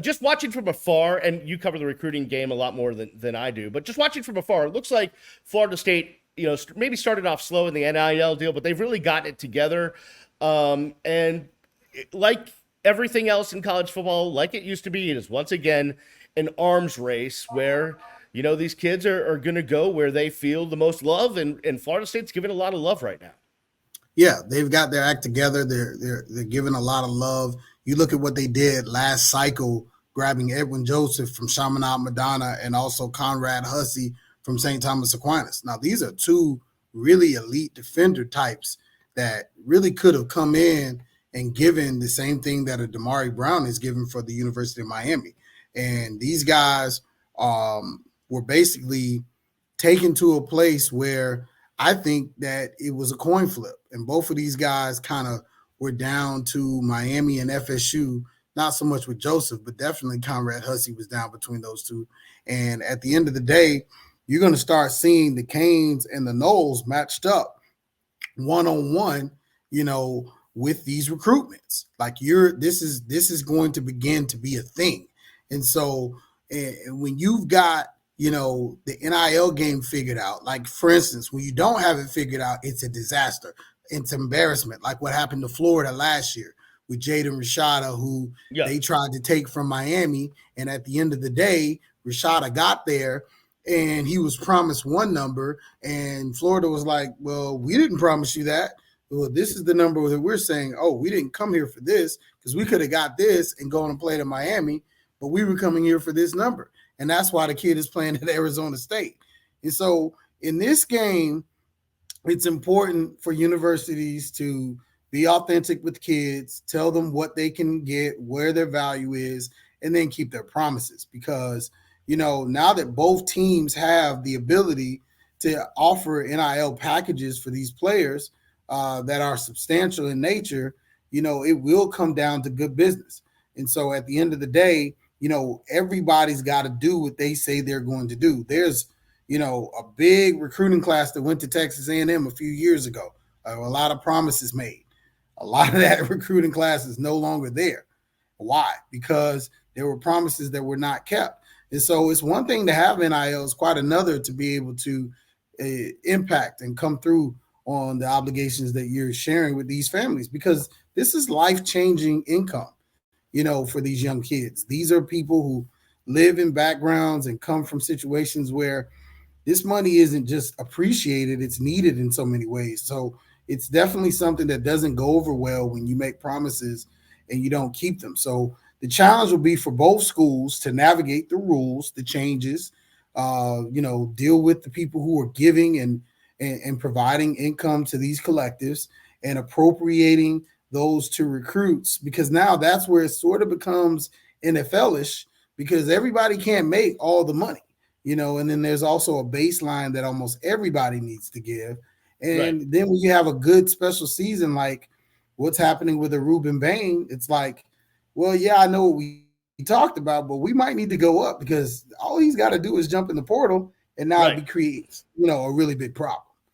just watching from afar, and you cover the recruiting game a lot more than I do, but just watching from afar, it looks like Florida State, maybe started off slow in the NIL deal, but they've really gotten it together. And like everything else in college football, like it used to be, it is once again an arms race where, these kids are going to go where they feel the most love, and Florida State's giving a lot of love right now. Yeah, they've got their act together. They're giving a lot of love. You look at what they did last cycle, grabbing Edwin Joseph from Chaminade Madonna and also Conrad Hussey from St. Thomas Aquinas. Now, these are two really elite defender types that really could have come in and given the same thing that a Damari Brown is given for the University of Miami. And these guys were basically taken to a place where I think that it was a coin flip. And both of these guys kind of were down to Miami and FSU, not so much with Joseph, but definitely Conrad Hussey was down between those two. And at the end of the day, you're going to start seeing the Canes and the Noles matched up one-on-one, with these recruitments. Like this is going to begin to be a thing. And so when you've got, the NIL game figured out, like for instance, when you don't have it figured out, it's a disaster. It's embarrassment, like what happened to Florida last year with Jaden Rashada, who they tried to take from Miami. And at the end of the day, Rashada got there and he was promised one number, and Florida was like, well, we didn't promise you that. Well, this is the number that we're saying, oh, we didn't come here for this because we could have got this and gone and played in Miami, but we were coming here for this number. And that's why the kid is playing at Arizona State. And so in this game, it's important for universities to be authentic with kids, tell them what they can get, where their value is, and then keep their promises. Because, now that both teams have the ability to offer NIL packages for these players that are substantial in nature, it will come down to good business. And so at the end of the day, everybody's got to do what they say they're going to do. There's, a big recruiting class that went to Texas A&M a few years ago. A lot of promises made. A lot of that recruiting class is no longer there. Why? Because there were promises that were not kept. And so it's one thing to have NIL, it's quite another to be able to impact and come through on the obligations that you're sharing with these families, because this is life-changing income, for these young kids. These are people who live in backgrounds and come from situations where this money isn't just appreciated, it's needed in so many ways. So it's definitely something that doesn't go over well when you make promises and you don't keep them. So the challenge will be for both schools to navigate the rules, the changes, deal with the people who are giving and providing income to these collectives and appropriating those to recruits, because now that's where it sort of becomes NFL-ish, because everybody can't make all the money, and then there's also a baseline that almost everybody needs to give. And then when you have a good special season, like what's happening with a Ruben Bain, it's like, well, yeah, I know what we talked about, but we might need to go up because all he's got to do is jump in the portal, and now it creates, a really big problem.